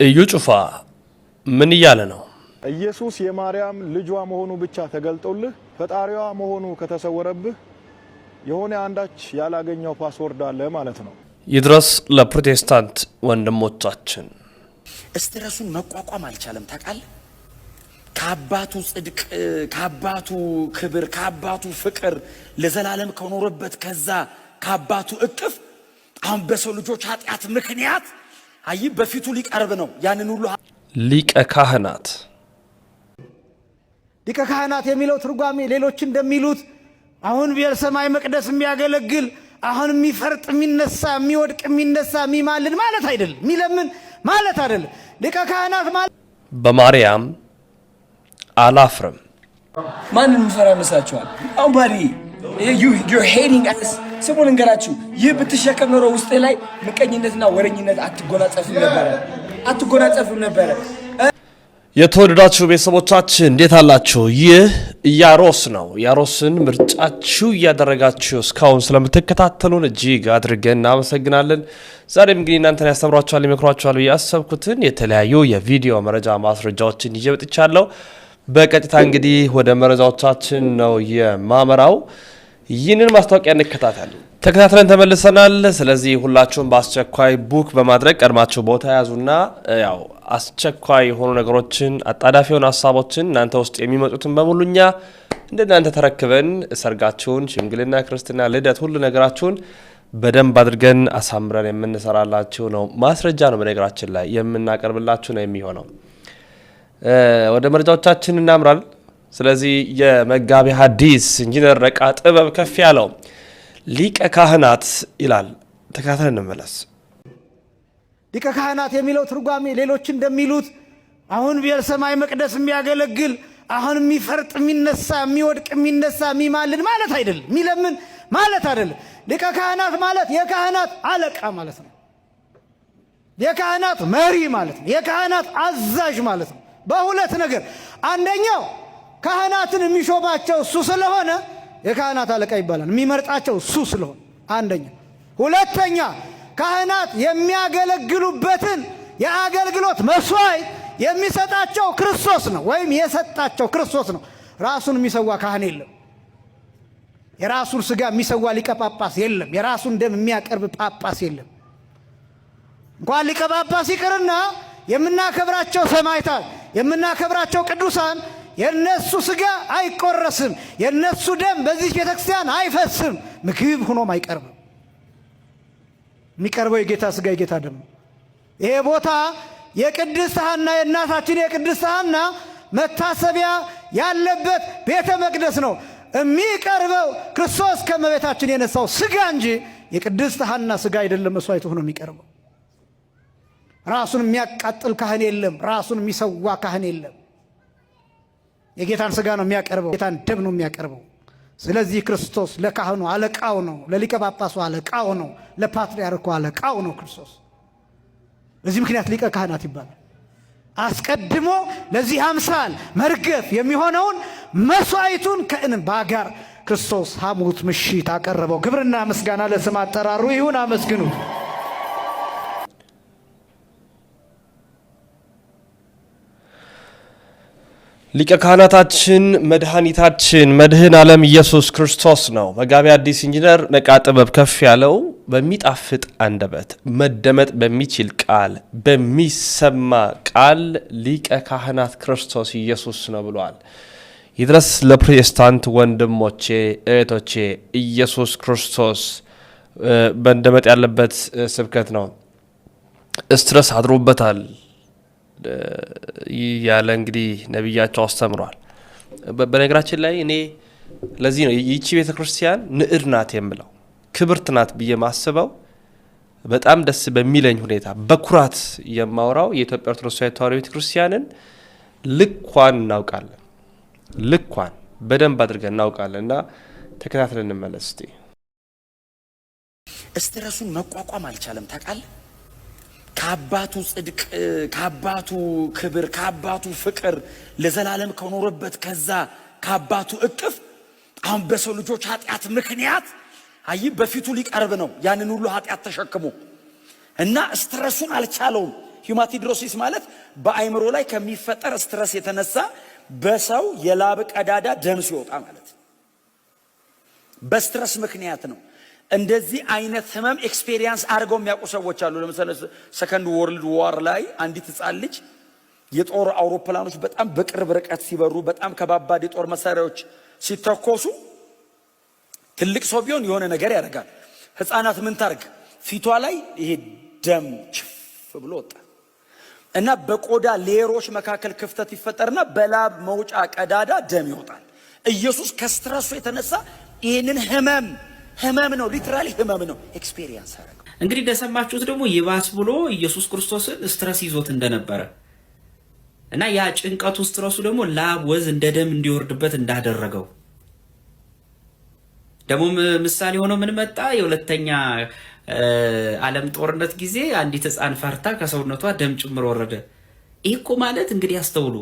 እዩ ጩፋ ምን እያለ ነው? ኢየሱስ የማርያም ልጇ መሆኑ ብቻ ተገልጦልህ ፈጣሪዋ መሆኑ ከተሰወረብህ የሆነ አንዳች ያላገኘው ፓስወርድ አለ ማለት ነው። ይድረስ ለፕሮቴስታንት ወንድሞቻችን። እስትረሱን መቋቋም አልቻለም። ታውቃለህ? ከአባቱ ጽድቅ፣ ከአባቱ ክብር፣ ከአባቱ ፍቅር ለዘላለም ከኖረበት ከዛ ከአባቱ እቅፍ አሁን በሰው ልጆች ኃጢአት ምክንያት አይ በፊቱ ሊቀርብ ነው። ያንን ሁሉ ሊቀ ካህናት ሊቀ ካህናት የሚለው ትርጓሜ ሌሎች እንደሚሉት አሁን በሰማይ መቅደስ የሚያገለግል አሁን የሚፈርጥ የሚነሳ የሚወድቅ የሚነሳ የሚማልድ ማለት አይደለም። የሚለምን ማለት አይደለም። ሊቀ ካህናት ማለት በማርያም አላፍርም ማንን ምፈራ መስላችኋል? አውባሪ you're hating us ሰሞኑን እንገራችሁ ይህ ብትሸከም ኖሮ ውስጥ ላይ ምቀኝነትና ወረኝነት አትጎናጸፍም ነበር። የተወደዳችሁ ቤተሰቦቻችን እንዴት አላችሁ? ይህ ያሮስ ነው። ያሮስን ምርጫችሁ እያደረጋችሁ እስካሁን ስለምትከታተሉን እጅግ አድርገን እናመሰግናለን። ዛሬም እንግዲህ እናንተን ያስተምሯችኋል ይመክሯችኋል ያሰብኩትን የተለያዩ የቪዲዮ መረጃ ማስረጃዎችን ይዤ መጥቻለሁ። በቀጥታ እንግዲህ ወደ መረጃዎቻችን ነው የማመራው። ይህንን ማስታወቂያ እንከታተል። ተከታትለን ተመልሰናል። ስለዚህ ሁላችሁም በአስቸኳይ ቡክ በማድረግ ቀድማችሁ ቦታ ያዙና ያው አስቸኳይ የሆኑ ነገሮችን አጣዳፊ የሆኑ ሀሳቦችን እናንተ ውስጥ የሚመጡትን በሙሉኛ እንደናንተ ተረክበን ሰርጋችሁን፣ ሽምግልና፣ ክርስትና፣ ልደት ሁሉ ነገራችሁን በደንብ አድርገን አሳምረን የምንሰራላችሁ ነው። ማስረጃ ነው በነገራችን ላይ የምናቀርብላችሁ ነው የሚሆነው። ወደ መረጃዎቻችን እናምራል። ስለዚህ የመጋቢ ሐዲስ ኢንጂነር ነቃ ጥበብ ከፍ ያለው ሊቀ ካህናት ይላል። ተከታተለን እንመለስ። ሊቀ ካህናት የሚለው ትርጓሜ ሌሎች እንደሚሉት አሁን በሰማይ መቅደስ የሚያገለግል አሁን የሚፈርጥ የሚነሳ የሚወድቅ የሚነሳ የሚማልድ ማለት አይደለም። የሚለምን ማለት አይደለም። ሊቀ ካህናት ማለት የካህናት አለቃ ማለት ነው። የካህናት መሪ ማለት ነው። የካህናት አዛዥ ማለት ነው። በሁለት ነገር፣ አንደኛው ካህናትን የሚሾማቸው እሱ ስለሆነ የካህናት አለቃ ይባላል። የሚመርጣቸው እሱ ስለሆነ አንደኛ። ሁለተኛ ካህናት የሚያገለግሉበትን የአገልግሎት መስዋዕት የሚሰጣቸው ክርስቶስ ነው፣ ወይም የሰጣቸው ክርስቶስ ነው። ራሱን የሚሰዋ ካህን የለም። የራሱን ስጋ የሚሰዋ ሊቀ ጳጳስ የለም። የራሱን ደም የሚያቀርብ ጳጳስ የለም። እንኳን ሊቀ ጳጳስ ይቅርና የምናከብራቸው ሰማዕታት የምናከብራቸው ቅዱሳን የነሱ ስጋ አይቆረስም፣ የነሱ ደም በዚህ ቤተክርስቲያን አይፈስም፣ ምግብ ሆኖም አይቀርብም። የሚቀርበው የጌታ ስጋ የጌታ ደም። ይሄ ቦታ የቅድስት ሐና የእናታችን የቅድስት ሐና መታሰቢያ ያለበት ቤተ መቅደስ ነው። የሚቀርበው ክርስቶስ ከመቤታችን የነሳው ስጋ እንጂ የቅድስት ሐና ስጋ አይደለም መስዋዕት ሆኖ የሚቀርበው። ራሱን የሚያቃጥል ካህን የለም። ራሱን የሚሰዋ ካህን የለም። የጌታን ስጋ ነው የሚያቀርበው፣ ጌታን ደም ነው የሚያቀርበው። ስለዚህ ክርስቶስ ለካህኑ አለቃው ነው፣ ለሊቀ ጳጳሱ አለቃው ነው፣ ለፓትርያርኩ አለቃው ነው ክርስቶስ። በዚህ ምክንያት ሊቀ ካህናት ይባላል። አስቀድሞ ለዚህ አምሳል መርገፍ የሚሆነውን መስዋዕቱን ከእንባ ጋር ክርስቶስ ሐሙስ ምሽት አቀረበው። ክብርና ምስጋና ለስም አጠራሩ ይሁን። አመስግኑ። ሊቀ ካህናታችን መድኃኒታችን መድህን ዓለም ኢየሱስ ክርስቶስ ነው። መጋቢ ሐዲስ ኢንጂነር ነቃ ጥበብ ከፍ ያለው በሚጣፍጥ አንደበት መደመጥ በሚችል ቃል በሚሰማ ቃል ሊቀ ካህናት ክርስቶስ ኢየሱስ ነው ብሏል። ይድረስ ለፕሮቴስታንት ወንድሞቼ እህቶቼ፣ ኢየሱስ ክርስቶስ መደመጥ ያለበት ስብከት ነው። ስትረስ አድሮበታል ያለ እንግዲህ ነብያቸው አስተምሯል። በነገራችን ላይ እኔ ለዚህ ነው ይቺ ቤተክርስቲያን ንዕድ ናት የምለው፣ ክብርት ናት ብዬ ማስበው፣ በጣም ደስ በሚለኝ ሁኔታ በኩራት የማወራው የኢትዮጵያ ኦርቶዶክስ ተዋሕዶ ቤተክርስቲያንን ልኳን እናውቃለን። ልኳን በደንብ አድርገን እናውቃለን። እና ተከታትለን እንመለስ እስቲ። እስትረሱን መቋቋም አልቻለም። ታውቃለህ? ከአባቱ ጽድቅ፣ ከአባቱ ክብር፣ ከአባቱ ፍቅር ለዘላለም ከኖረበት ከዛ ከአባቱ እቅፍ አሁን በሰው ልጆች ኃጢአት ምክንያት በፊቱ ሊቀርብ ነው። ያንን ሁሉ ኃጢአት ተሸክሞ እና ስትረሱን አልቻለውም። ሂማቲድሮሲስ ማለት በአይምሮ ላይ ከሚፈጠር ስትረስ የተነሳ በሰው የላብ ቀዳዳ ደም ሲወጣ ማለት በስትረስ ምክንያት ነው። እንደዚህ አይነት ህመም ኤክስፔሪየንስ አድርገው የሚያውቁ ሰዎች አሉ። ለምሳሌ ሰከንድ ወርልድ ዋር ላይ አንዲት ህፃን ልጅ የጦር አውሮፕላኖች በጣም በቅርብ ርቀት ሲበሩ በጣም ከባባድ የጦር መሳሪያዎች ሲተኮሱ ትልቅ ሰው ቢሆን የሆነ ነገር ያደርጋል። ህፃናት ምን ታርግ? ፊቷ ላይ ይሄ ደም ችፍ ብሎ ወጣ እና በቆዳ ሌየሮች መካከል ክፍተት ይፈጠርና በላብ መውጫ ቀዳዳ ደም ይወጣል። ኢየሱስ ከስትረሱ የተነሳ ይሄንን ህመም ነው፣ ሊትራሊ ህመም ነው ኤክስፔሪየንስ አደረገው። እንግዲህ እንደሰማችሁት ደግሞ ይባስ ብሎ ኢየሱስ ክርስቶስን ስትረስ ይዞት እንደነበረ እና ያ ጭንቀቱ ስትረሱ ደግሞ ላብ ወዝ እንደ ደም እንዲወርድበት እንዳደረገው ደግሞ ምሳሌ ሆኖ ምን መጣ? የሁለተኛ ዓለም ጦርነት ጊዜ አንዲት ህፃን ፈርታ ከሰውነቷ ደም ጭምር ወረደ። ይህ እኮ ማለት እንግዲህ አስተውሉ፣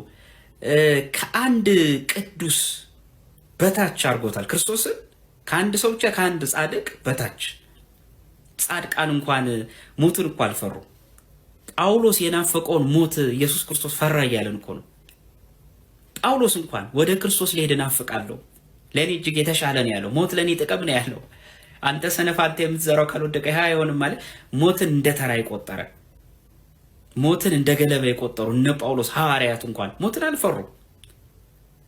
ከአንድ ቅዱስ በታች አድርጎታል ክርስቶስን። ከአንድ ሰው ብቻ ከአንድ ጻድቅ በታች። ጻድቃን እንኳን ሞትን እኮ አልፈሩ። ጳውሎስ የናፈቀውን ሞት ኢየሱስ ክርስቶስ ፈራ እያለን እኮ ነው። ጳውሎስ እንኳን ወደ ክርስቶስ ሊሄድ እናፍቃለሁ፣ ለእኔ እጅግ የተሻለ ነው ያለው። ሞት ለእኔ ጥቅም ነው ያለው። አንተ ሰነፍ፣ አንተ የምትዘራው ካልወደቀ ይህ አይሆንም ማለት ሞትን እንደ ተራ የቆጠረ ሞትን እንደ ገለባ የቆጠሩ እነ ጳውሎስ ሐዋርያት እንኳን ሞትን አልፈሩ።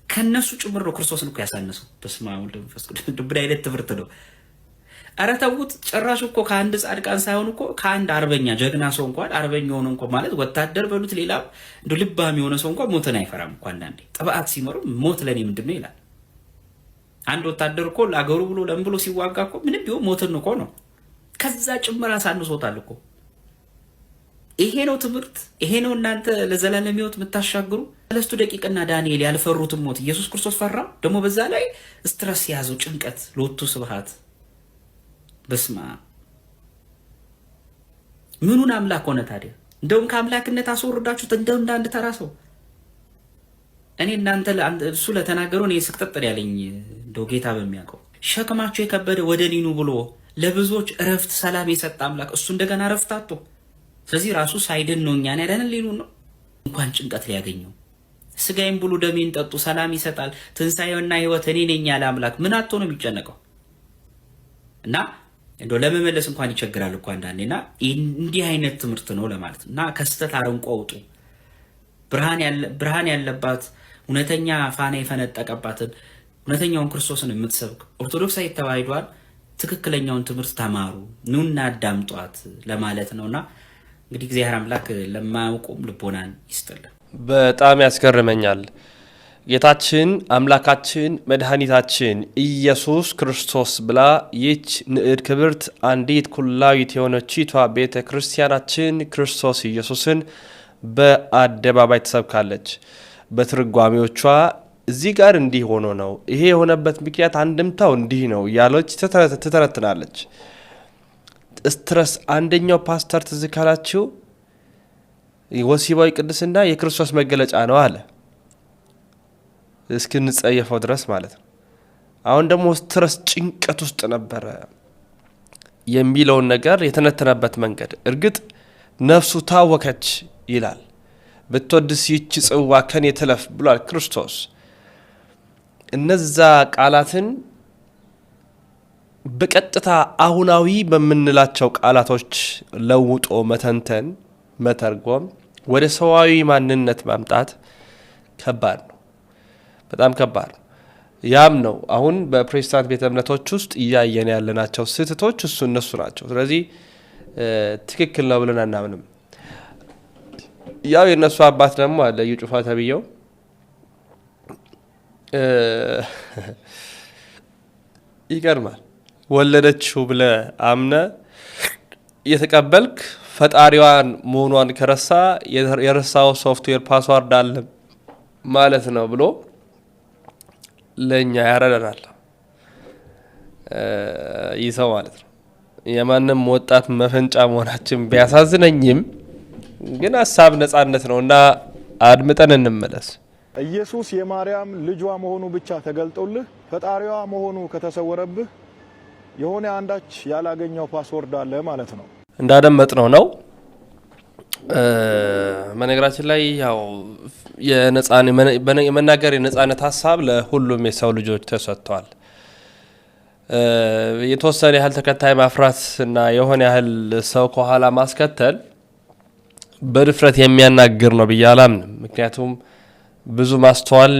ከነሱ ጭምር ነው ክርስቶስን እኮ ያሳነሱ። በስመ አብ ወወልድ ወመንፈስ ቅዱስ። ምን አይነት ትምህርት ነው? ኧረ ተውት። ጭራሽ እኮ ከአንድ ጻድቃን ሳይሆን እኮ ከአንድ አርበኛ ጀግና ሰው እንኳን አርበኛ ሆኖ እንኳን ማለት ወታደር በሉት ሌላ እንደ ልባም የሆነ ሰው እንኳን ሞትን አይፈራም እኮ። አንዳንዴ ጥብዓት ሲመሩ ሞት ለኔ ምንድነው ይላል። አንድ ወታደር እኮ ለአገሩ ብሎ ለምን ብሎ ሲዋጋ እኮ ምንም ቢሆን ሞትን እኮ ነው። ከዛ ጭምር አሳንሶታል እኮ። ይሄ ነው ትምህርት። ይሄ ነው እናንተ ለዘላለም ሕይወት የምታሻግሩ። 3 ደቂቅና ዳንኤል ያልፈሩትን ሞት ኢየሱስ ክርስቶስ ፈራ። ደግሞ በዛ ላይ ስትረስ ያዘው፣ ጭንቀት። ሎቱ ስብሐት። በስማ ምኑን አምላክ ሆነ ታዲያ? እንደውም ከአምላክነት አስወርዳችሁት እንደው እንዳንድ ተራ ሰው። እኔ እናንተ እሱ ለተናገረው እኔ ስቅጥጥ ያለኝ እንደው ጌታ በሚያውቀው ሸክማቸው የከበደ ወደ እኔ ኑ ብሎ ለብዙዎች እረፍት ሰላም የሰጠ አምላክ እሱ እንደገና እረፍት አጥቶ፣ ስለዚህ ራሱ ሳይድን ነው እኛን ያዳነን ሊሉ ነው። እንኳን ጭንቀት ሊያገኘው ስጋዬን ብሉ ደሜን ጠጡ ሰላም ይሰጣል ትንሣኤውና ሕይወት እኔ ነኝ ያለ አምላክ ምን አጥቶ ነው የሚጨነቀው? እና እንደው ለመመለስ እንኳን ይቸግራል እኮ አንዳንዴና እንዲህ አይነት ትምህርት ነው ለማለት እና ከስተት አረንቆ አውጡ። ብርሃን ያለባት እውነተኛ ፋና የፈነጠቀባትን እውነተኛውን ክርስቶስን የምትሰብክ ኦርቶዶክሳዊ ተዋሕዶን ትክክለኛውን ትምህርት ተማሩ፣ ኑና አዳምጧት ለማለት ነውና እንግዲህ እግዚአብሔር አምላክ ለማያውቁም ልቦናን ይስጥልን። በጣም ያስገርመኛል። ጌታችን አምላካችን መድኃኒታችን ኢየሱስ ክርስቶስ ብላ ይች ንዕድ ክብርት አንዲት ኩላዊት የሆነችቷ ቤተ ክርስቲያናችን ክርስቶስ ኢየሱስን በአደባባይ ትሰብካለች። በትርጓሜዎቿ እዚህ ጋር እንዲህ ሆኖ ነው፣ ይሄ የሆነበት ምክንያት አንድምታው እንዲህ ነው ያለች ትተረትናለች። ስትረስ አንደኛው ፓስተር ትዝ ካላችሁ ወሲባዊ ቅድስና የክርስቶስ መገለጫ ነው አለ፣ እስክንጸየፈው ድረስ ማለት ነው። አሁን ደግሞ ስትረስ ጭንቀት ውስጥ ነበረ የሚለውን ነገር የተነተነበት መንገድ እርግጥ ነፍሱ ታወከች ይላል። ብትወድስ ይህች ጽዋ ከኔ ትለፍ ብሏል ክርስቶስ። እነዛ ቃላትን በቀጥታ አሁናዊ በምንላቸው ቃላቶች ለውጦ መተንተን፣ መተርጎም፣ ወደ ሰዋዊ ማንነት ማምጣት ከባድ ነው፣ በጣም ከባድ ነው። ያም ነው አሁን በፕሮቴስታንት ቤተ እምነቶች ውስጥ እያየን ያለናቸው ስህተቶች እነሱ ናቸው። ስለዚህ ትክክል ነው ብለን አናምንም። ያው የነሱ አባት ደግሞ አለ እዩ ጩፋ ተብየው ይገርማል። ወለደችው ብለ አምነ የተቀበልክ ፈጣሪዋን መሆኗን ከረሳ የረሳው ሶፍትዌር ፓስዋርድ አለ ማለት ነው ብሎ ለኛ ያረዳናል። ይሰው ማለት ነው። የማንም ወጣት መፈንጫ መሆናችን ቢያሳዝነኝም ግን ሀሳብ ነጻነት ነውና አድምጠን እንመለስ። ኢየሱስ የማርያም ልጇ መሆኑ ብቻ ተገልጦልህ ፈጣሪዋ መሆኑ ከተሰወረብህ የሆነ አንዳች ያላገኘው ፓስወርድ አለ ማለት ነው። እንዳደመጥነው ነው በነገራችን ላይ ያው የመናገር የነጻነት ሀሳብ ለሁሉም የሰው ልጆች ተሰጥቷል። የተወሰነ ያህል ተከታይ ማፍራት እና የሆነ ያህል ሰው ከኋላ ማስከተል በድፍረት የሚያናግር ነው ብዬ አላምንም። ምክንያቱም ብዙ ማስተዋል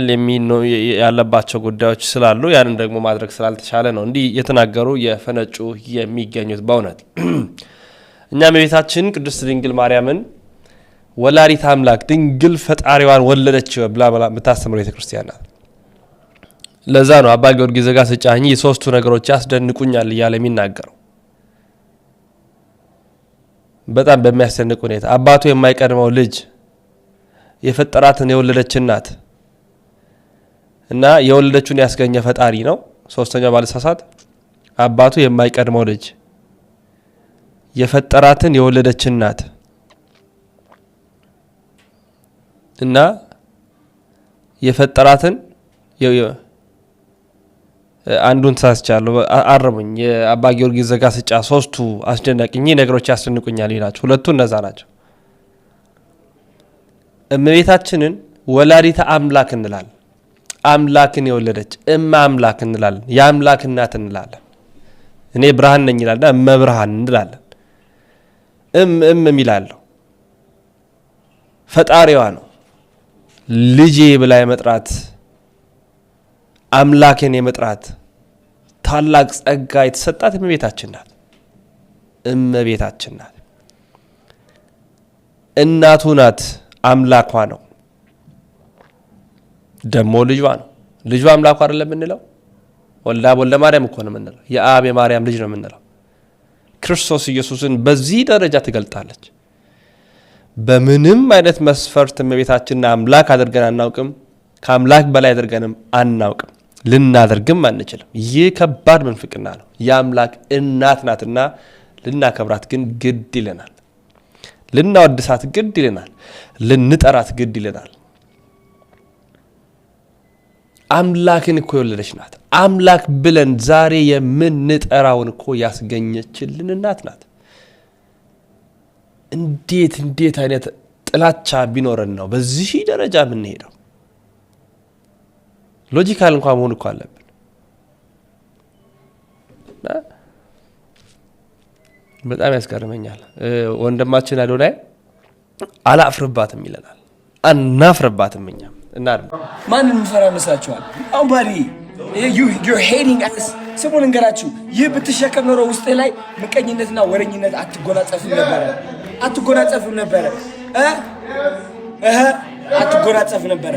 ያለባቸው ጉዳዮች ስላሉ ያንን ደግሞ ማድረግ ስላልተቻለ ነው እንዲህ የተናገሩ የፈነጩ የሚገኙት። በእውነት እኛም የቤታችን ቅድስት ድንግል ማርያምን ወላዲተ አምላክ ድንግል ፈጣሪዋን ወለደች ብላ የምታስተምረው ቤተክርስቲያን ናት። ለዛ ነው አባ ጊዮርጊስ ዘጋስጫኝ የሶስቱ ነገሮች ያስደንቁኛል እያለ የሚናገረው። በጣም በሚያስደንቅ ሁኔታ አባቱ የማይቀድመው ልጅ የፈጠራትን የወለደች እናት እና የወለደችውን ያስገኘ ፈጣሪ ነው። ሶስተኛው ባለሳሳት አባቱ የማይቀድመው ልጅ የፈጠራትን የወለደች እናት እና የፈጠራትን አንዱን ተሳስቻለሁ አረሙኝ። የአባ ጊዮርጊስ ዘጋስጫ ሶስቱ አስደናቂኝ ነገሮች ያስደንቁኛል ይላቸው። ሁለቱ እነዛ ናቸው። እመቤታችንን ወላዲተ አምላክ እንላለን። አምላክን የወለደች እመ አምላክ እንላለን። የአምላክ እናት እንላለን። እኔ ብርሃን ነኝ ይላልና እመ ብርሃን እንላለን። የሚላለው ፈጣሪዋ ነው። ልጄ ብላ የመጥራት አምላክን የመጥራት ታላቅ ጸጋ የተሰጣት እመቤታችን ናት። እመቤታችን ናት። እናቱ ናት። አምላኳ ነው። ደሞ ልጇ ነው። ልጇ አምላኳ አይደለም የምንለው። ወልደ ማርያም እኮ ነው የምንለው። የአብ የማርያም ልጅ ነው የምንለው። ክርስቶስ ኢየሱስን በዚህ ደረጃ ትገልጣለች። በምንም አይነት መስፈርት እመቤታችንን አምላክ አድርገን አናውቅም። ከአምላክ በላይ አድርገንም አናውቅም። ልናደርግም አንችልም። ይህ ከባድ ምንፍቅና ነው። የአምላክ እናት ናትና ልናከብራት ግን ግድ ይለናል። ልናወድሳት ግድ ይለናል። ልንጠራት ግድ ይለናል። አምላክን እኮ የወለደች ናት። አምላክ ብለን ዛሬ የምንጠራውን እኮ ያስገኘችልን እናት ናት። እንዴት አይነት ጥላቻ ቢኖረን ነው በዚህ ደረጃ የምንሄደው? ሎጂካል እንኳን መሆን እኮ አለብን። በጣም ያስገርመኛል። ወንድማችን አዶናይ አላፍርባትም ይለናል። አናፍርባትም እኛ እና ማንን እንፈራ መስላችኋል? አሁን ባዲ you're hating us ስሙን እንገራችሁ። ይህ ብትሸከም ኖሮ ውስጥ ላይ ምቀኝነትና ወረኝነት አትጎናጸፍም ነበረ። አትጎናጸፍ ነበረ።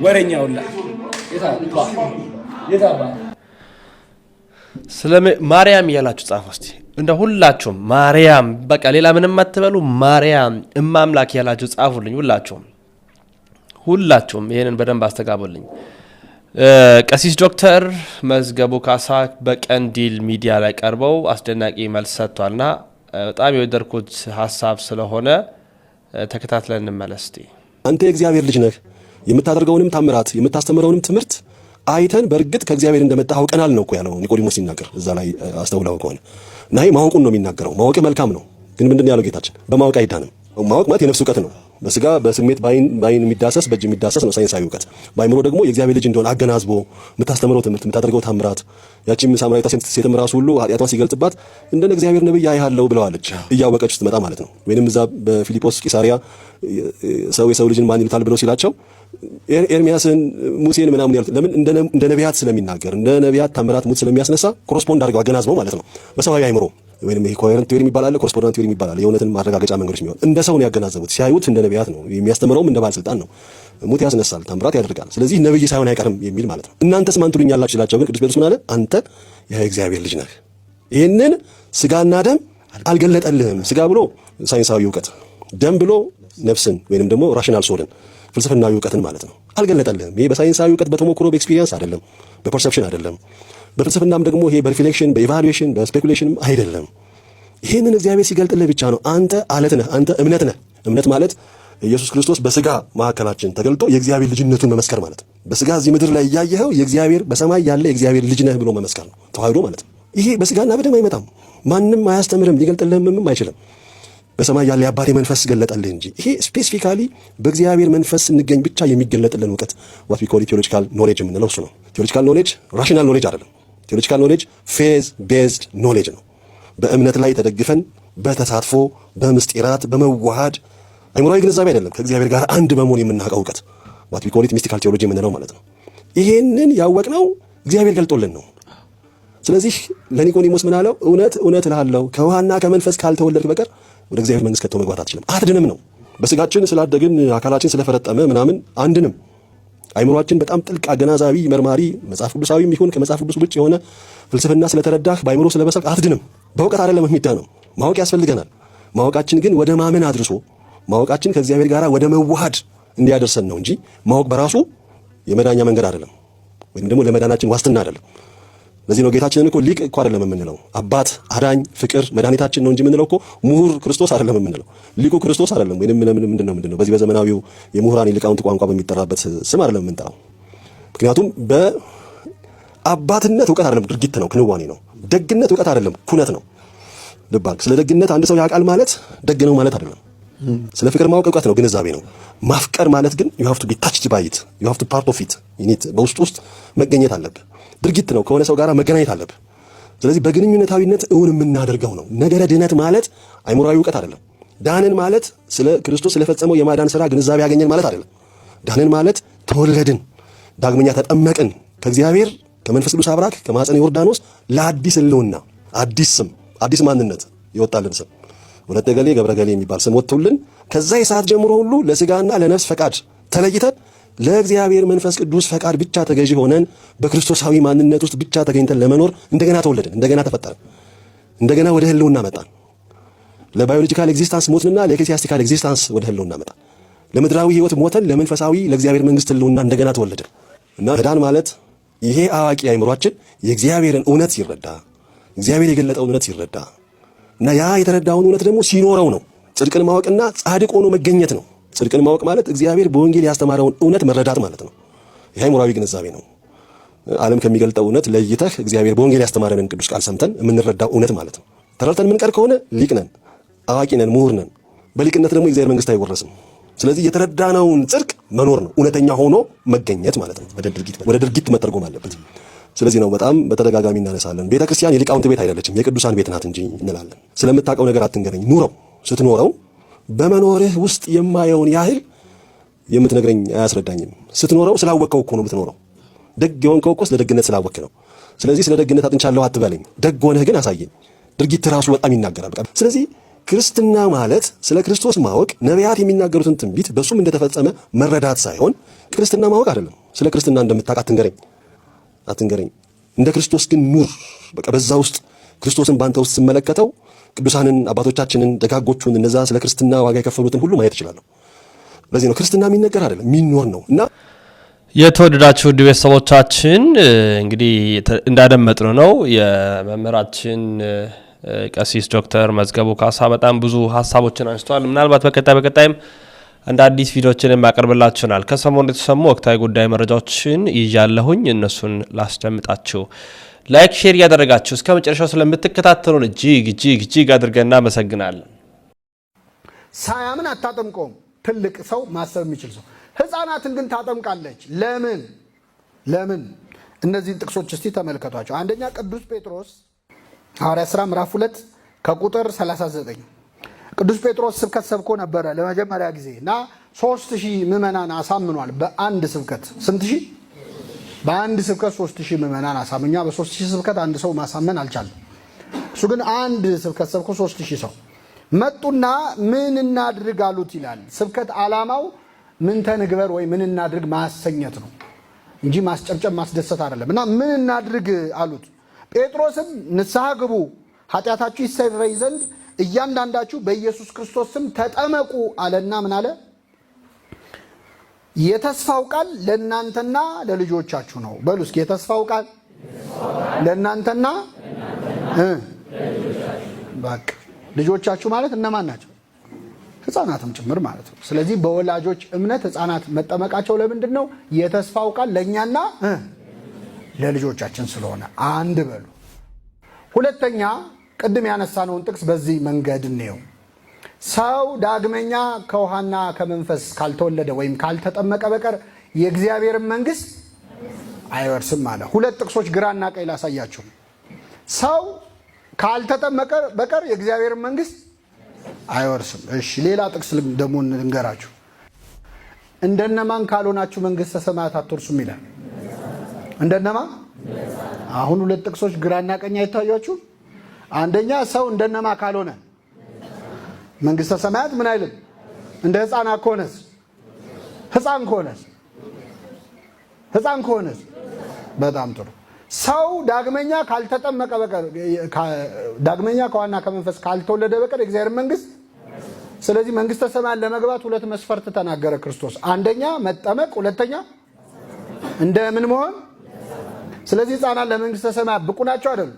ወረኛውላ የታባ ስለ ማርያም እያላችሁ ጻፉ እስቲ። እንደ ሁላችሁም ማርያም በቃ ሌላ ምንም አትበሉ። ማርያም እማምላክ ያላችሁ ጻፉልኝ። ሁላችሁም ይሄንን በደንብ አስተጋቡልኝ። ቀሲስ ዶክተር መዝገቡ ካሳ በቀንዲል ሚዲያ ላይ ቀርበው አስደናቂ መልስ ሰጥቷልና በጣም የወደድኩት ሐሳብ ስለሆነ ተከታትለን እንመለስ። አንተ የእግዚአብሔር ልጅ ነህ፣ የምታደርገውንም ታምራት የምታስተምረውንም ትምህርት አይተን በእርግጥ ከእግዚአብሔር እንደመጣ አውቀናል ነው እኮ ያለው ኒቆዲሞስ ሲናገር። እዛ ላይ አስተውለው ከሆነ እና ማወቁን ነው የሚናገረው። ማወቅ መልካም ነው፣ ግን ምንድን ያለው ጌታችን በማወቅ አይዳንም። ማወቅ ማለት የነፍስ እውቀት ነው። በስጋ በስሜት ባይን የሚዳሰስ በእጅ የሚዳሰስ ነው ሳይንሳዊ እውቀት። በአይምሮ ደግሞ የእግዚአብሔር ልጅ እንደሆነ አገናዝቦ የምታስተምረው ትምህርት የምታደርገው ታምራት። ያቺም ሳምራዊቷ ሴትም ራሱ ሁሉ ኃጢአቷን ሲገልጽባት እንደ እግዚአብሔር ነብይ አይሃለሁ ብለዋለች፣ እያወቀች ስትመጣ ማለት ነው። ወይንም እዛ በፊልጶስ ቂሳሪያ የሰው ልጅን ማን ይሉታል ብለው ሲላቸው ኤርሚያስን ሙሴን ምናምን ያሉት ለምን እንደ ነቢያት ስለሚናገር እንደ ነቢያት ታምራት ሙት ስለሚያስነሳ ኮረስፖንድ አድርገው አገናዝበው ማለት ነው። በሰዋዊ አይምሮ ወይንም ይሄ ኮሄረንት ቲዮሪ የሚባል ኮረስፖንዳንት ቲዮሪ የሚባል የእውነትን ማረጋገጫ መንገዶች የሚሆን እንደ ሰው ነው ያገናዘቡት። ሲያዩት እንደ ነቢያት ነው የሚያስተምረውም፣ እንደ ባለስልጣን ነው። ሙት ያስነሳል፣ ታምራት ያደርጋል። ስለዚህ ነብይ ሳይሆን አይቀርም የሚል ማለት ነው። እናንተስ ማን ትሉኛላችሁ ሲላቸው ግን ቅዱስ ጴጥሮስ ምን አለ? አንተ የእግዚአብሔር ልጅ ነህ። ይህንን ስጋና ደም አልገለጠልህም። ስጋ ብሎ ሳይንሳዊ እውቀት፣ ደም ብሎ ነፍስን ወይንም ደግሞ ራሽናል ሶልን ፍልስፍናዊ እውቀትን ማለት ነው። አልገለጠልህም። ይሄ በሳይንሳዊ እውቀት በተሞክሮ በኤክስፒሪየንስ አይደለም፣ በፐርሰፕሽን አይደለም። በፍልስፍናም ደግሞ ይሄ በሪፍሌክሽን በኢቫሉዌሽን በስፔኩሌሽንም አይደለም። ይህንን እግዚአብሔር ሲገልጥልህ ብቻ ነው። አንተ አለት ነህ፣ አንተ እምነት ነህ። እምነት ማለት ኢየሱስ ክርስቶስ በስጋ መካከላችን ተገልጦ የእግዚአብሔር ልጅነቱን መመስከር ማለት ነው። በስጋ እዚህ ምድር ላይ እያየኸው የእግዚአብሔር በሰማይ ያለ የእግዚአብሔር ልጅ ነህ ብሎ መመስከር ነው፣ ተዋህዶ ማለት ነው። ይሄ በስጋና በደም አይመጣም። ማንም አያስተምርም፣ ሊገልጥልህም አይችልም። በሰማይ ያለ የአባቴ መንፈስ ገለጠልህ እንጂ። ይሄ ስፔሲፊካሊ በእግዚአብሔር መንፈስ ስንገኝ ብቻ የሚገለጥልን እውቀት ዋት ዊ ኮል ቴዎሎጂካል ኖሌጅ የምንለው እሱ ነው። ቴዎሎጂካል ኖሌጅ ራሽናል ኖሌጅ አይደለም። ቴዎሎጂካል ኖሌጅ ፌዝ ቤዝድ ኖሌጅ ነው። በእምነት ላይ ተደግፈን በተሳትፎ በምስጢራት በመዋሃድ አይምሮዊ ግንዛቤ አይደለም፣ ከእግዚአብሔር ጋር አንድ በመሆን የምናውቀው እውቀት ዋት ዊ ኮል ሚስቲካል ቴዎሎጂ የምንለው ማለት ነው። ይሄንን ያወቅነው እግዚአብሔር ገልጦልን ነው። ስለዚህ ለኒቆዲሞስ ምን አለው? እውነት እውነት እልሃለሁ ከውሃና ከመንፈስ ካልተወለድክ በቀር ወደ እግዚአብሔር መንግሥት ከቶ መግባት አትችልም። አትድንም ነው። በስጋችን ስላደግን አካላችን ስለፈረጠመ ምናምን አንድንም። አይምሮአችን በጣም ጥልቅ አገናዛቢ መርማሪ መጽሐፍ ቅዱሳዊም ይሁን ከመጽሐፍ ቅዱስ ውጭ የሆነ ፍልስፍና ስለተረዳህ በአይምሮ ስለበሰልክ አትድንም። በእውቀት አይደለም የሚዳነው፣ ማወቅ ያስፈልገናል። ማወቃችን ግን ወደ ማመን አድርሶ ማወቃችን ከእግዚአብሔር ጋር ወደ መዋሃድ እንዲያደርሰን ነው እንጂ ማወቅ በራሱ የመዳኛ መንገድ አይደለም፣ ወይም ደግሞ ለመዳናችን ዋስትና አይደለም። ለዚህ ነው ጌታችንን እኮ ሊቅ እኮ አይደለም የምንለው፣ አባት አዳኝ ፍቅር መድኃኒታችን ነው እንጂ የምንለው እኮ ምሁር ክርስቶስ አይደለም የምንለው፣ ሊቁ ክርስቶስ አይደለም። ወይንም ምንድነው በዚህ በዘመናዊው የምሁራን ሊቃውንት ቋንቋ በሚጠራበት ስም አይደለም የምንጠራው። ምክንያቱም በአባትነት እውቀት አይደለም፣ ድርጊት ነው፣ ክንዋኔ ነው። ደግነት እውቀት አይደለም፣ ኩነት ነው። ልባል ስለ ደግነት አንድ ሰው ያውቃል ማለት ደግ ነው ማለት አይደለም። ስለ ፍቅር ማወቅ እውቀት ነው፣ ግንዛቤ ነው። ማፍቀር ማለት ግን you have to be touched by it, you have to part of it, በውስጥ መገኘት አለብህ። ድርጊት ነው፣ ከሆነ ሰው ጋር መገናኘት አለብህ። ስለዚህ በግንኙነታዊነት እውን የምናደርገው ነው። ነገረ ድህነት ማለት አይሞራዊ እውቀት አይደለም። ዳንን ማለት ስለ ክርስቶስ ስለፈጸመው የማዳን ሥራ ግንዛቤ ያገኘን ማለት አይደለም። ዳንን ማለት ተወለድን፣ ዳግመኛ ተጠመቅን፣ ከእግዚአብሔር ከመንፈስ ቅዱስ አብራክ ከማኅፀነ ዮርዳኖስ ለአዲስ ሕልውና አዲስ ስም አዲስ ማንነት ይወጣልን ስም ወለተ ገሌ ገብረ ገሌ የሚባል ስም ወጥቶልን ከዛ የሰዓት ጀምሮ ሁሉ ለስጋና ለነፍስ ፈቃድ ተለይተን ለእግዚአብሔር መንፈስ ቅዱስ ፈቃድ ብቻ ተገዢ ሆነን በክርስቶሳዊ ማንነት ውስጥ ብቻ ተገኝተን ለመኖር እንደገና ተወለድን፣ እንደገና ተፈጠርን፣ እንደገና ወደ ህልውና መጣን። ለባዮሎጂካል ኤግዚስተንስ ሞትንና ለኤክሌሲያስቲካል ኤግዚስተንስ ወደ ህልውና መጣን። ለምድራዊ ህይወት ሞተን ለመንፈሳዊ ለእግዚአብሔር መንግስት ህልውና እንደገና ተወለድን። እና መዳን ማለት ይሄ አዋቂ አይምሯችን የእግዚአብሔርን እውነት ሲረዳ፣ እግዚአብሔር የገለጠውን እውነት ሲረዳ እና ያ የተረዳውን እውነት ደግሞ ሲኖረው ነው። ጽድቅን ማወቅና ጻድቅ ሆኖ መገኘት ነው። ጽድቅን ማወቅ ማለት እግዚአብሔር በወንጌል ያስተማረውን እውነት መረዳት ማለት ነው። ይሄ አይምሮአዊ ግንዛቤ ነው። ዓለም ከሚገልጠው እውነት ለይተህ እግዚአብሔር በወንጌል ያስተማረንን ቅዱስ ቃል ሰምተን የምንረዳው እውነት ማለት ነው። ተረድተን የምንቀር ከሆነ ሊቅ ነን፣ አዋቂ ነን፣ ምሁር ነን። በሊቅነት ደግሞ የእግዚአብሔር መንግስት አይወረስም። ስለዚህ የተረዳነውን ጽድቅ መኖር ነው፣ እውነተኛ ሆኖ መገኘት ማለት ነው። ወደ ድርጊት መተርጎም አለበት። ስለዚህ ነው በጣም በተደጋጋሚ እናነሳለን፣ ቤተ ክርስቲያን የሊቃውንት ቤት አይደለችም የቅዱሳን ቤት ናት እንጂ እንላለን። ስለምታውቀው ነገር አትንገረኝ፣ ኑረው። ስትኖረው በመኖርህ ውስጥ የማየውን ያህል የምትነግረኝ አያስረዳኝም። ስትኖረው ስላወቅከው እኮ ነው የምትኖረው። ደግ የሆንከው እኮ ስለ ደግነት ስላወቅክ ነው። ስለዚህ ስለ ደግነት አጥንቻለሁ አትበለኝ፣ ደግ ሆነህ ግን አሳየኝ። ድርጊት ራሱ በጣም ይናገራል። በቃ ስለዚህ ክርስትና ማለት ስለ ክርስቶስ ማወቅ፣ ነቢያት የሚናገሩትን ትንቢት በሱም እንደተፈጸመ መረዳት ሳይሆን ክርስትና ማወቅ አይደለም። ስለ ክርስትና እንደምታውቅ አትንገረኝ፣ እንደ ክርስቶስ ግን ኑር። በቃ በዛ ውስጥ ክርስቶስን ባንተ ውስጥ ስመለከተው ቅዱሳንን አባቶቻችንን ደጋጎቹን እነዛ ስለ ክርስትና ዋጋ የከፈሉትን ሁሉ ማየት እችላለሁ። ለዚህ ነው ክርስትና የሚነገር አይደለም የሚኖር ነው። እና የተወደዳችሁ ውድ ቤተሰቦቻችን እንግዲህ እንዳደመጥነው ነው የመምህራችን ቀሲስ ዶክተር መዝገቡ ካሳ በጣም ብዙ ሀሳቦችን አንስተዋል። ምናልባት በቀጣይም እንደ አዲስ ቪዲዮችን የማቀርብላችሁናል። ከሰሞኑ የተሰሙ ወቅታዊ ጉዳይ መረጃዎችን ይዣለሁኝ፣ እነሱን ላስደምጣችሁ። ላይክ ሼር እያደረጋችሁ እስከ መጨረሻው ስለምትከታተሉን እጅግ አድርገን እናመሰግናለን። ሳያምን አታጠምቀውም። ትልቅ ሰው ማሰብ የሚችል ሰው ህፃናትን ግን ታጠምቃለች። ለምን? እነዚህን ጥቅሶች እስቲ ተመልከቷቸው። አንደኛ ቅዱስ ጴጥሮስ ሐዋርያ ሥራ ምዕራፍ 2 ከቁጥር 39 ቅዱስ ጴጥሮስ ስብከት ሰብኮ ነበረ ለመጀመሪያ ጊዜ እና 3000 ምዕመናን አሳምኗል። በአንድ ስብከት ስንት ሺህ? በአንድ ስብከት 3000 ምዕመናን አሳምኛ። በ3000 ስብከት አንድ ሰው ማሳመን አልቻለም። እሱ ግን አንድ ስብከት ሰብኮ 3000 ሰው መጡና ምን እናድርግ አሉት ይላል። ስብከት ዓላማው ምን ተንግበር ወይ ምን እናድርግ ማሰኘት ነው እንጂ ማስጨብጨብ ማስደሰት አይደለም። እና ምን እናድርግ አሉት። ጴጥሮስም ንስሐ ግቡ፣ ኃጢአታችሁ ይሰረይ ዘንድ እያንዳንዳችሁ በኢየሱስ ክርስቶስ ስም ተጠመቁ አለና ምን አለ? የተስፋው ቃል ለእናንተና ለልጆቻችሁ ነው። በሉ እስኪ የተስፋው ቃል ለእናንተና በቃ ልጆቻችሁ ማለት እነማን ናቸው? ህፃናትም ጭምር ማለት ነው። ስለዚህ በወላጆች እምነት ህፃናት መጠመቃቸው ለምንድን ነው? የተስፋው ቃል ለእኛና ለልጆቻችን ስለሆነ አንድ በሉ። ሁለተኛ ቅድም ያነሳነውን ጥቅስ በዚህ መንገድ እንየው። ሰው ዳግመኛ ከውሃና ከመንፈስ ካልተወለደ ወይም ካልተጠመቀ በቀር የእግዚአብሔርን መንግስት አይወርስም አለ። ሁለት ጥቅሶች ግራና ቀኝ ላሳያችሁ። ሰው ካልተጠመቀ በቀር የእግዚአብሔርን መንግስት አይወርስም። እሺ ሌላ ጥቅስ ደግሞ እንገራችሁ። እንደነማን ካልሆናችሁ መንግስተ ሰማያት አትወርሱም ይላል። እንደነማን? አሁን ሁለት ጥቅሶች ግራና ቀኝ አይታያችሁ? አንደኛ ሰው እንደነማ ካልሆነ መንግስተ ሰማያት ምን አይልም። እንደ ህፃናት ከሆነስ? ህፃን ከሆነስ? በጣም ጥሩ። ሰው ዳግመኛ ካልተጠመቀ በቀር ዳግመኛ ከዋና ከመንፈስ ካልተወለደ በቀር የእግዚአብሔር መንግስት። ስለዚህ መንግስተ ሰማያት ለመግባት ሁለት መስፈርት ተናገረ ክርስቶስ። አንደኛ መጠመቅ፣ ሁለተኛ እንደምን መሆን። ስለዚህ ህፃናት ለመንግስተ ሰማያት ብቁ ናቸው አይደል?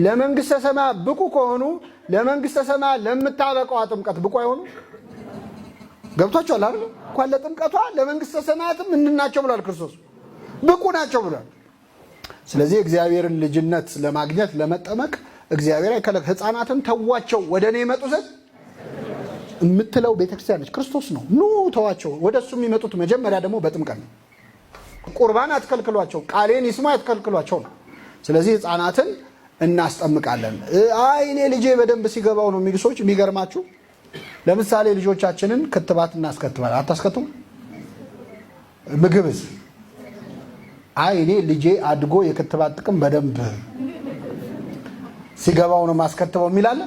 ለመንግስተ ሰማያት ብቁ ከሆኑ ለመንግስተ ሰማያት ለምታበቀው ጥምቀት ብቁ አይሆኑ? ገብቷቸዋል አይደል? እንኳን ለጥምቀቷ ለመንግስተ ሰማያትም እንናቸው ብሏል ክርስቶስ። ብቁ ናቸው ብሏል። ስለዚህ እግዚአብሔርን ልጅነት ለማግኘት ለመጠመቅ እግዚአብሔር አይከለክ። ህፃናትን ተዋቸው ወደ እኔ ይመጡ ዘንድ የምትለው ቤተክርስቲያን ነች። ክርስቶስ ነው ኑ ተዋቸው። ወደሱ የሚመጡት መጀመሪያ ደግሞ በጥምቀት ነው። ቁርባን አትከልክሏቸው፣ ቃሌን ይስሙ አትከልክሏቸው ነው። ስለዚህ ህፃናትን እናስጠምቃለን። እኔ ልጄ በደንብ ሲገባው ነው የሚሉ ሰዎች የሚገርማችሁ፣ ለምሳሌ ልጆቻችንን ክትባት እናስከትባለን። አታስከቱም? ምግብስ? እኔ ልጄ አድጎ የክትባት ጥቅም በደንብ ሲገባው ነው ማስከትበው የሚላለ።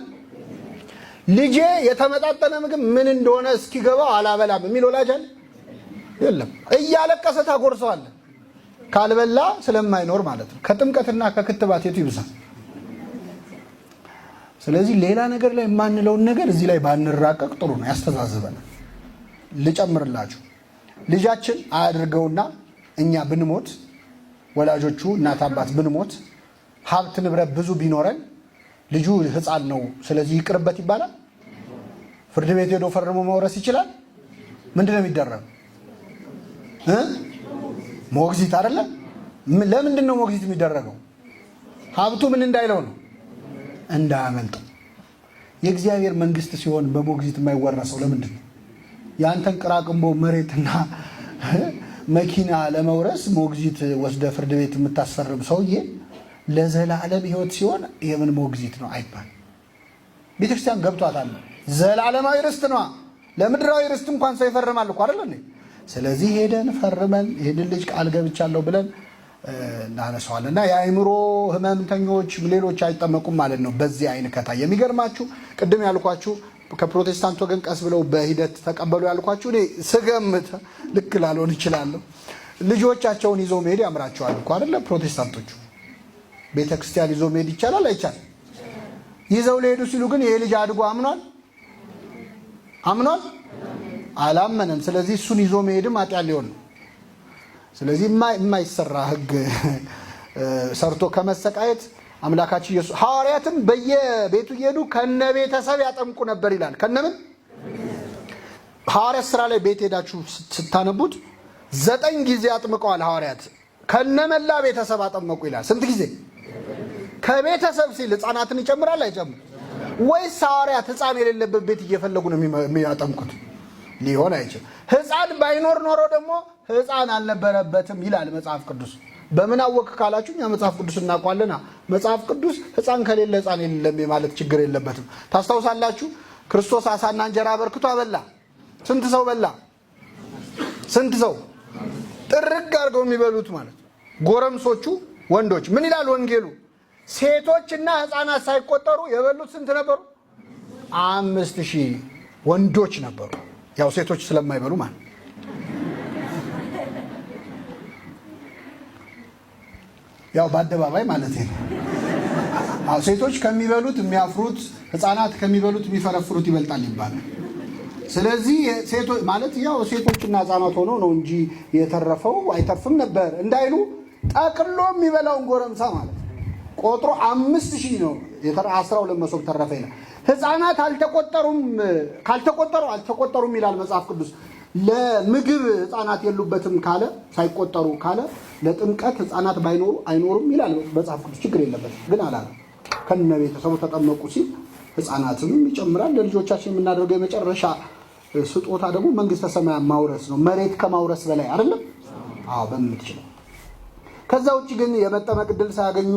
ልጄ የተመጣጠነ ምግብ ምን እንደሆነ እስኪገባው አላበላም የሚል ወላጅ አለ? የለም። እያለቀሰ ታጎርሰዋለ፣ ካልበላ ስለማይኖር ማለት ነው። ከጥምቀትና ከክትባት የቱ ይብሳል? ስለዚህ ሌላ ነገር ላይ የማንለውን ነገር እዚህ ላይ ባንራቀቅ ጥሩ ነው፣ ያስተዛዝበናል። ልጨምርላችሁ፣ ልጃችን አያድርገውና እኛ ብንሞት፣ ወላጆቹ እናት አባት ብንሞት፣ ሀብት ንብረት ብዙ ቢኖረን ልጁ ህፃን ነው ስለዚህ ይቅርበት ይባላል? ፍርድ ቤት ሄዶ ፈርሞ መውረስ ይችላል? ምንድነው የሚደረገው? ሞግዚት አይደለ? ለምንድን ነው ሞግዚት የሚደረገው? ሀብቱ ምን እንዳይለው ነው? እንዳያመልጠው። የእግዚአብሔር መንግስት ሲሆን በሞግዚት የማይወረሰው ለምንድን ነው? የአንተን ቅራቅንቦ መሬትና መኪና ለመውረስ ሞግዚት ወስደ ፍርድ ቤት የምታስፈርም ሰውዬ ለዘላለም ህይወት ሲሆን የምን ሞግዚት ነው አይባል። ቤተክርስቲያን ገብቷታል። ዘላለማዊ ርስት ነው። ለምድራዊ ርስት እንኳን ሰው ይፈርማል እኮ አይደል? ስለዚህ ሄደን ፈርመን ይህንን ልጅ ቃል ገብቻለሁ ብለን እናነሳዋለን። እና የአእምሮ ህመምተኞች ሌሎች አይጠመቁም ማለት ነው በዚህ አይን ከታየ። የሚገርማችሁ ቅድም ያልኳችሁ ከፕሮቴስታንት ወገን ቀስ ብለው በሂደት ተቀበሉ ያልኳችሁ እኔ ስገምት ልክ ላልሆን እችላለሁ። ልጆቻቸውን ይዘው መሄድ ያምራቸዋል እኮ አይደለ? ፕሮቴስታንቶቹ ቤተክርስቲያን ይዘው መሄድ ይቻላል አይቻልም? ይዘው ሊሄዱ ሲሉ ግን ይሄ ልጅ አድጎ አምኗል አላመነም። ስለዚህ እሱን ይዞ መሄድም ኃጢአት ሊሆን ነው። ስለዚህ የማይሰራ ህግ ሰርቶ ከመሰቃየት አምላካችን ኢየሱስ ሐዋርያትም በየቤቱ እየሄዱ ከነ ቤተሰብ ያጠምቁ ነበር ይላል። ከነምን? ሐዋርያት ስራ ላይ ቤት ሄዳችሁ ስታነቡት 9 ጊዜ አጥምቀዋል ሐዋርያት። ከነመላ ቤተሰብ አጠመቁ ይላል። ስንት ጊዜ? ከቤተሰብ ሲል ህፃናትን ይጨምራል አይጨምር? ወይስ ሐዋርያት ህፃን የሌለበት ቤት እየፈለጉ ነው የሚያጠምቁት? ሊሆን አይችልም። ህፃን ባይኖር ኖሮ ደግሞ ህፃን አልነበረበትም ይላል መጽሐፍ ቅዱስ። በምን አወቅ ካላችሁ እኛ መጽሐፍ ቅዱስ እናውቃለና። መጽሐፍ ቅዱስ ህፃን ከሌለ ህፃን የለም ማለት ችግር የለበትም። ታስታውሳላችሁ? ክርስቶስ አሳና እንጀራ አበርክቶ አበላ። ስንት ሰው በላ? ስንት ሰው? ጥርግ አድርገው የሚበሉት ማለት ጎረምሶቹ ወንዶች። ምን ይላል ወንጌሉ? ሴቶችና ህፃናት ሳይቆጠሩ የበሉት ስንት ነበሩ? 5000 ወንዶች ነበሩ። ያው ሴቶች ስለማይበሉ ማለት ያው በአደባባይ ማለት ነው። ሴቶች ከሚበሉት የሚያፍሩት፣ ህፃናት ከሚበሉት የሚፈረፍሩት ይበልጣል ይባላል። ስለዚህ ሴቶች ማለት ያው ሴቶችና ህፃናት ሆኖ ነው እንጂ የተረፈው አይተርፍም ነበር እንዳይሉ ጠቅሎ የሚበላውን ጎረምሳ ማለት ቆጥሮ 5000 ነው። 12 መሶብ ተረፈ ይላል። ህፃናት አልተቆጠሩም ይላል መጽሐፍ ቅዱስ። ለምግብ ህፃናት የሉበትም ካለ ሳይቆጠሩ ካለ ለጥምቀት ህፃናት ባይኖሩ አይኖሩም ይላል መጽሐፍ ቅዱስ። ችግር የለበትም ግን አላለ። ከነ ቤተሰቡ ተጠመቁ ሲል ሕፃናትንም ይጨምራል። ለልጆቻችን የምናደርገው የመጨረሻ ስጦታ ደግሞ መንግስተ ሰማያት ማውረስ ነው። መሬት ከማውረስ በላይ አይደለም? አዎ በምትችለው። ከዛ ውጭ ግን የመጠመቅ ዕድል ሳያገኙ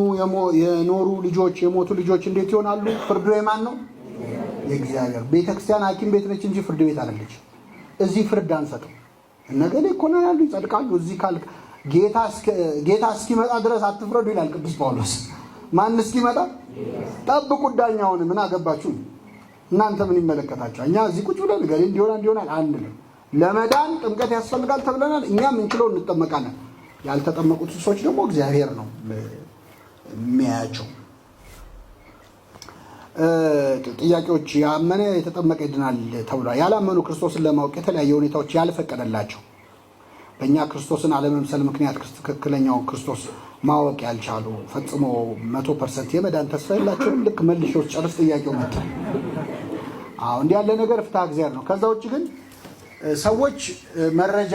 የኖሩ ልጆች የሞቱ ልጆች እንዴት ይሆናሉ? ፍርዱ የማን ነው? የእግዚአብሔር። ቤተክርስቲያን ሐኪም ቤት ነች እንጂ ፍርድ ቤት አይደለች። እዚህ ፍርድ አንሰጥም። እነገሌ ይኮነናሉ፣ ይጸድቃሉ። እዚህ ካልክ ጌታ እስኪመጣ ድረስ አትፍረዱ ይላል ቅዱስ ጳውሎስ። ማን እስኪመጣ? ጠብቁ ዳኛውን። ምን አገባችሁ እናንተ? ምን ይመለከታችኋል? እኛ እዚህ ቁጭ ብለን ገሌ እንዲሆናል አንልም። ለመዳን ጥምቀት ያስፈልጋል ተብለናል። እኛ ምንችለው እንጠመቃለን። ያልተጠመቁት ሰዎች ደግሞ እግዚአብሔር ነው የሚያያቸው። ጥያቄዎች። ያመነ የተጠመቀ ይድናል ተብሏል። ያላመኑ ክርስቶስን ለማወቅ የተለያየ ሁኔታዎች ያልፈቀደላቸው፣ በእኛ ክርስቶስን አለመምሰል ምክንያት ትክክለኛውን ክርስቶስ ማወቅ ያልቻሉ ፈጽሞ 100% የመዳን ተስፋ የላቸውም። ልክ መልሼው ጨርስ ጥያቄው መጣ። አዎ እንዲህ ያለ ነገር ፍትሐ እግዚአብሔር ነው። ከዛ ውጭ ግን ሰዎች መረጃ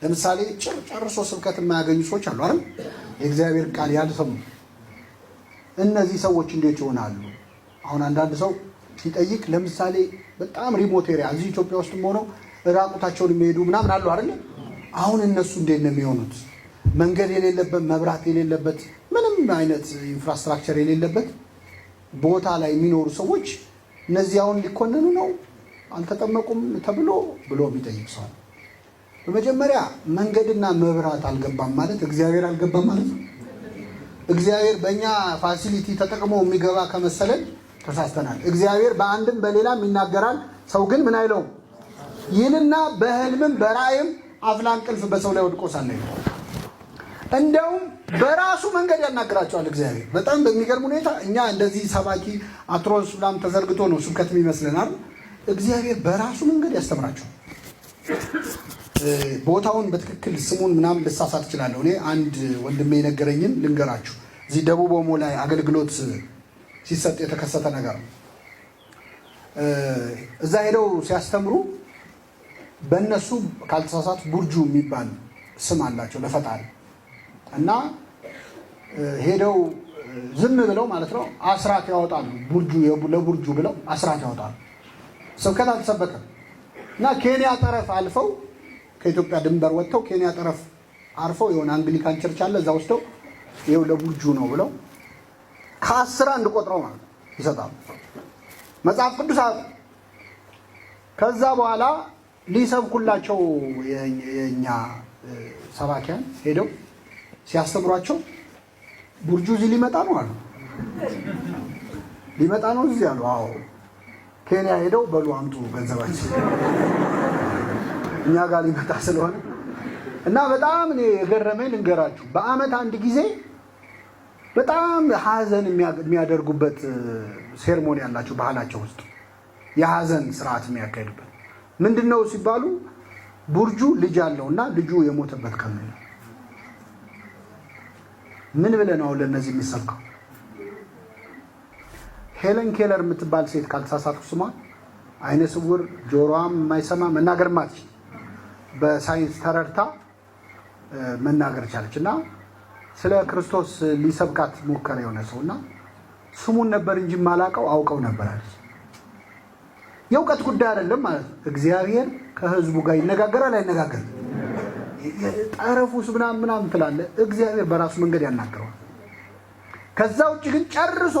ለምሳሌ ጨርሶ ስብከት የማያገኙ ሰዎች አሉ አይደል? የእግዚአብሔር ቃል ያልሰሙ እነዚህ ሰዎች እንዴት ይሆናሉ? አሁን አንዳንድ ሰው ሲጠይቅ ለምሳሌ በጣም ሪሞት ኤሪያ እዚህ ኢትዮጵያ ውስጥም ሆነው ራቁታቸውን የሚሄዱ ምናምን አሉ አይደል? አሁን እነሱ እንዴት ነው የሚሆኑት? መንገድ የሌለበት፣ መብራት የሌለበት፣ ምንም አይነት ኢንፍራስትራክቸር የሌለበት ቦታ ላይ የሚኖሩ ሰዎች እነዚህ አሁን ሊኮነኑ ነው አልተጠመቁም ተብሎ የሚጠይቅ ሰው በመጀመሪያ መንገድና መብራት አልገባም ማለት እግዚአብሔር አልገባም ማለት ነው። እግዚአብሔር በእኛ ፋሲሊቲ ተጠቅሞ የሚገባ ከመሰለን ተሳስተናል። እግዚአብሔር በአንድም በሌላም ይናገራል። ሰው ግን ምን አይለውም ይልና በህልምም በራእይም አፍላ እንቅልፍ በሰው ላይ ወድቆ ሳለ እንደውም በራሱ መንገድ ያናግራቸዋል እግዚአብሔር። በጣም በሚገርም ሁኔታ እኛ እንደዚህ ሰባኪ አትሮስ ብላም ተዘርግቶ ነው ስብከት የሚመስለናል። እግዚአብሔር በራሱ መንገድ ያስተምራቸዋል። ቦታውን በትክክል ስሙን ምናምን ልሳሳት እችላለሁ። እኔ አንድ ወንድሜ የነገረኝን ልንገራችሁ። እዚህ ደቡብ ኦሞ ላይ አገልግሎት ሲሰጥ የተከሰተ ነገር ነው። እዛ ሄደው ሲያስተምሩ በእነሱ ካልተሳሳት ቡርጁ የሚባል ስም አላቸው ለፈጣሪ እና ሄደው ዝም ብለው ማለት ነው አስራት ያወጣሉ። ቡርጁ ለቡርጁ ብለው አስራት ያወጣሉ። ስብከት አልተሰበከም እና ኬንያ ጠረፍ አልፈው ከኢትዮጵያ ድንበር ወጥተው ኬንያ ጠረፍ አርፈው የሆነ አንግሊካን ቸርች አለ እዛ ወስደው ይኸው ለቡርጁ ነው ብለው ከ10 አንድ ቆጥረው ማለት ይሰጣሉ። መጽሐፍ ቅዱስ አለ። ከዛ በኋላ ሊሰብኩላቸው የኛ ሰባኪያን ሄደው ሲያስተምሯቸው ቡርጁ እዚህ ሊመጣ ነው አሉ። ሊመጣ ነው እዚህ አሉ። አዎ ኬንያ ሄደው በሉ አምጡ ገንዘባችን እኛ ጋር ሊመጣ ስለሆነ እና በጣም እኔ የገረመኝ ልንገራችሁ። በአመት አንድ ጊዜ በጣም ሀዘን የሚያደርጉበት ሴርሞኒ ያላቸው ባህላቸው ውስጥ የሀዘን ስርዓት የሚያካሂዱበት ምንድነው ሲባሉ ቡርጁ ልጅ አለውና ልጁ የሞተበት ቀን ነው። ምን ብለን ነው ለነዚህ የሚሰብከው? ሄለን ኬለር የምትባል ሴት ካልተሳሳትኩ ስሟ አይነ ስውር ጆሮዋም የማይሰማ መናገር ማትችል በሳይንስ ተረድታ መናገር ቻለች እና ስለ ክርስቶስ ሊሰብካት ሞከረ የሆነ ሰውና ስሙን ነበር እንጂ ማላቀው አውቀው ነበር አለች። የእውቀት ጉዳይ አይደለም ማለት ነው። እግዚአብሔር ከህዝቡ ጋር ይነጋገራል አይነጋገርም? ጠረፉስ ምናምን ትላለ። እግዚአብሔር በራሱ መንገድ ያናገረዋል። ከዛ ውጭ ግን ጨርሶ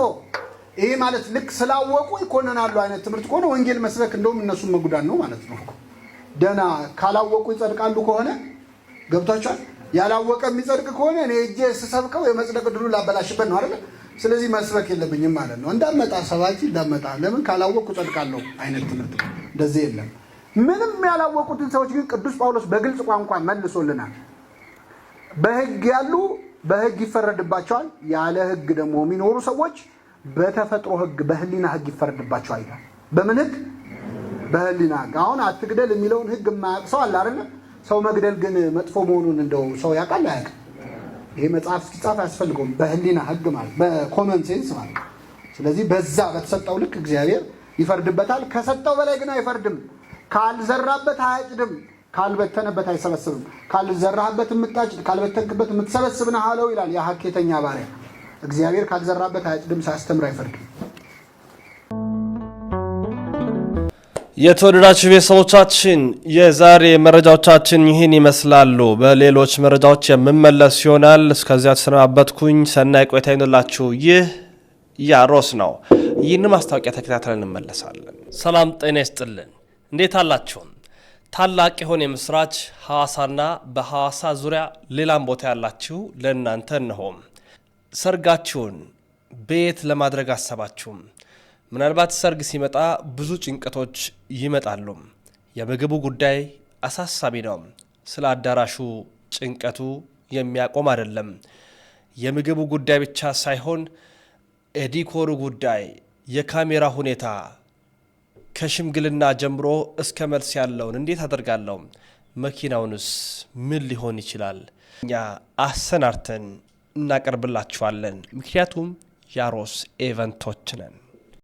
ይሄ ማለት ልክ ስላወቁ ይኮነናሉ አይነት ትምህርት ከሆነ ወንጌል መስበክ እንደውም እነሱን መጉዳት ነው ማለት ነው። ደና ካላወቁ ይጸድቃሉ ከሆነ ገብቷቸዋል። ያላወቀ የሚጸድቅ ከሆነ እኔ እጄ ስሰብከው የመጽደቅ ድሉ ላበላሽበት ነው አይደል? ስለዚህ መስበክ የለብኝም ማለት ነው። እንዳመጣ ሰባኪ እንዳመጣ ለምን ካላወቁ ጸድቃለሁ አይነት ትምህርት እንደዚህ የለም። ምንም ያላወቁትን ሰዎች ግን ቅዱስ ጳውሎስ በግልጽ ቋንቋ መልሶልናል። በህግ ያሉ በህግ ይፈረድባቸዋል፣ ያለ ህግ ደግሞ የሚኖሩ ሰዎች በተፈጥሮ ህግ በህሊና ህግ ይፈረድባቸዋል ይላል። በምን ህግ? በህሊና ህግ። አሁን አትግደል የሚለውን ህግ የማያውቅ ሰው አለ አይደል? ሰው መግደል ግን መጥፎ መሆኑን እንደው ሰው ያውቃል አያውቅም? ይሄ መጽሐፍ ሲጻፍ አያስፈልገውም። በህሊና ህግ ማለት በኮመን ሴንስ ማለት። ስለዚህ በዛ በተሰጠው ልክ እግዚአብሔር ይፈርድበታል። ከሰጠው በላይ ግን አይፈርድም። ካልዘራበት አያጭድም፣ ካልበተነበት አይሰበስብም። ካልዘራህበት የምታጭድ ካልበተንክበት የምትሰበስብ ነህ አለው ይላል ያ ሐኬተኛ ባሪያ። እግዚአብሔር ካልዘራበት አያጭድም፣ ሳያስተምር አይፈርድም። የተወደዳችሁ ቤተሰቦቻችን የዛሬ መረጃዎቻችን ይህን ይመስላሉ። በሌሎች መረጃዎች የምመለስ ይሆናል። እስከዚያ ተሰናበትኩኝ። ሰናይ ቆይታ ይሁንላችሁ። ይህ ያሮስ ነው። ይህን ማስታወቂያ ተከታትለን እንመለሳለን። ሰላም ጤና ይስጥልን። እንዴት አላችሁ? ታላቅ የሆነ የምስራች ሐዋሳና በሐዋሳ ዙሪያ ሌላም ቦታ ያላችሁ ለእናንተ እነሆ። ሰርጋችሁን ቤት ለማድረግ አሰባችሁ? ምናልባት ሰርግ ሲመጣ ብዙ ጭንቀቶች ይመጣሉ። የምግቡ ጉዳይ አሳሳቢ ነው። ስለ አዳራሹ ጭንቀቱ የሚያቆም አይደለም። የምግቡ ጉዳይ ብቻ ሳይሆን የዲኮሩ ጉዳይ፣ የካሜራ ሁኔታ ከሽምግልና ጀምሮ እስከ መልስ ያለውን እንዴት አደርጋለሁ? መኪናውንስ ምን ሊሆን ይችላል? እኛ አሰናርተን እናቀርብላችኋለን። ምክንያቱም ያሮስ ኢቨንቶች ነን።